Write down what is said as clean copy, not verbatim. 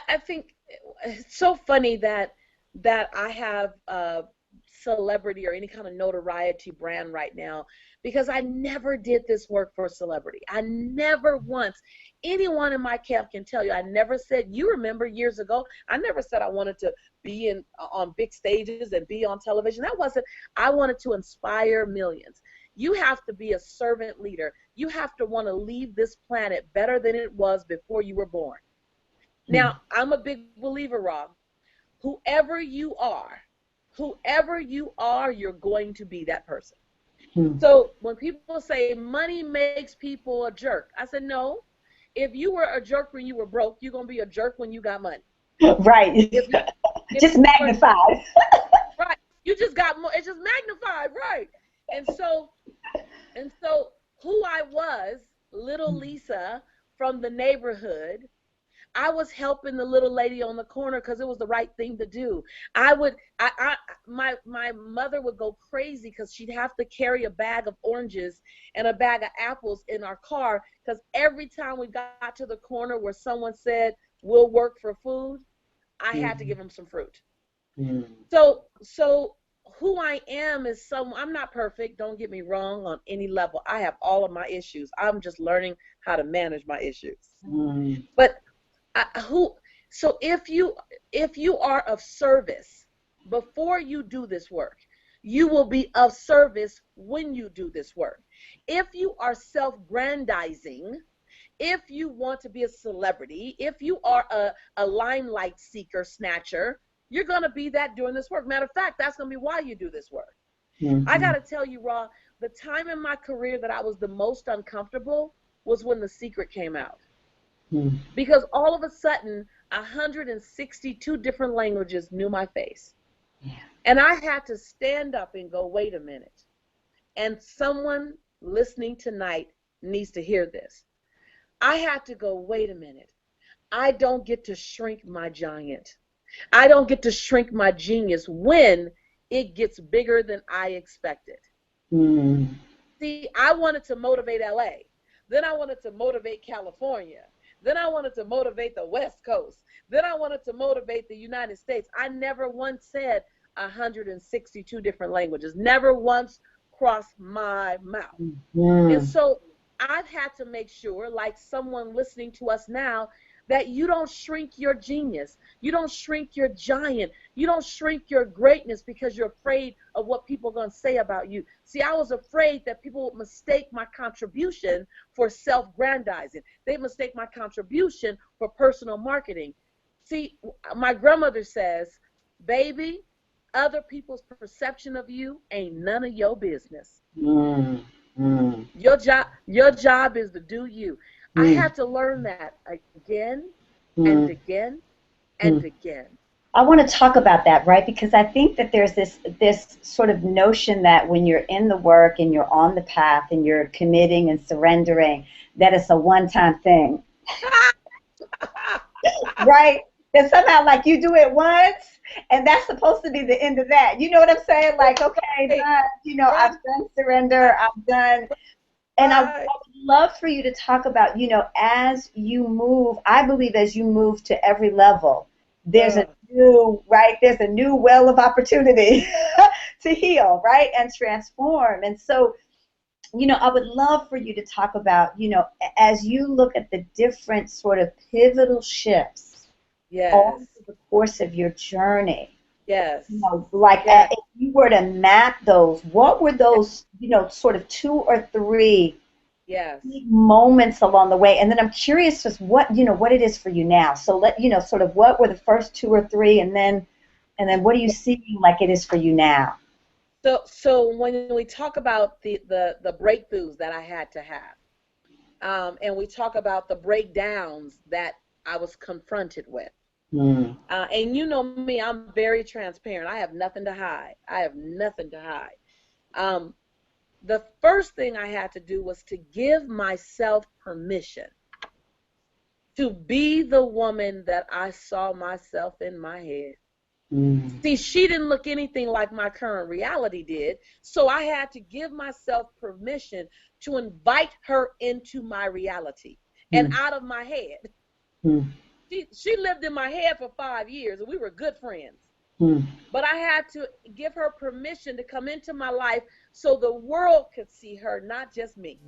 I think it's so funny that I have celebrity or any kind of notoriety brand right now, because I never did this work for celebrity. I never once, anyone in my camp can tell you, I never said, you remember years ago, I never said I wanted to be in on big stages and be on television. That wasn't, I wanted to inspire millions. You have to be a servant leader. You have to want to leave this planet better than it was before you were born. Now, I'm a big believer, Rob. Whoever you are, you're going to be that person. So when people say money makes people a jerk, I said, no. If you were a jerk when you were broke, you're going to be a jerk when you got money. Right. If Just you magnified. right, you just got more, it's just magnified, right? And so, who I was, little Lisa from the neighborhood, I was helping the little lady on the corner because it was the right thing to do. My mother would go crazy because she'd have to carry a bag of oranges and a bag of apples in our car, because every time we got to the corner where someone said, we'll work for food, I had to give them some fruit. So who I am is I'm not perfect, don't get me wrong, on any level. I have all of my issues. I'm just learning how to manage my issues. But so if you are of service before you do this work, you will be of service when you do this work. If you are self-grandizing, if you want to be a celebrity, if you are a limelight seeker, snatcher, you're going to be that doing this work. Matter of fact, that's going to be why you do this work. I got to tell you, Raw, the time in my career that I was the most uncomfortable was when The Secret came out. Because all of a sudden, 162 different languages knew my face. And I had to stand up and go, wait a minute. And someone listening tonight needs to hear this. I had to go, wait a minute. I don't get to shrink my giant. I don't get to shrink my genius when it gets bigger than I expected. See, I wanted to motivate LA. Then I wanted to motivate California. Then I wanted to motivate the West Coast. Then I wanted to motivate the United States. I never once said 162 different languages. Never once crossed my mouth. And so I've had to make sure, like someone listening to us now, that you don't shrink your genius. You don't shrink your giant. You don't shrink your greatness because you're afraid of what people are going to say about you. See, I was afraid that people would mistake my contribution for self-grandizing. They mistake my contribution for personal marketing. See, my grandmother says, baby, other people's perception of you ain't none of your business. Your job is to do you. I had to learn that again and again and again. I want to talk about that, right? Because I think that there's this sort of notion that when you're in the work and you're on the path and you're committing and surrendering, that it's a one-time thing. Right? That somehow, like, you do it once, and that's supposed to be the end of that. You know what I'm saying? Like, okay, done. You know, I've done surrender. I've done. And I would love for you to talk about, you know, as you move, I believe as you move to every level, there's a new, right? There's a new well of opportunity to heal, right? And transform. And so, you know, I would love for you to talk about, you know, as you look at the different sort of pivotal shifts over the course of your journey. Yes. You know, like if you were to map those, what were those, you know, sort of 2 or 3 moments along the way? And then I'm curious just what, you know, what it is for you now. So you know, sort of what were the first 2 or 3, and then what are you seeing like it is for you now? So when we talk about the breakthroughs that I had to have, and we talk about the breakdowns that I was confronted with, and you know me, I'm very transparent. I have nothing to hide. The first thing I had to do was to give myself permission to be the woman that I saw myself in my head. See, she didn't look anything like my current reality did, so I had to give myself permission to invite her into my reality and out of my head. she lived in my head for 5 years, and we were good friends. But I had to give her permission to come into my life so the world could see her, not just me.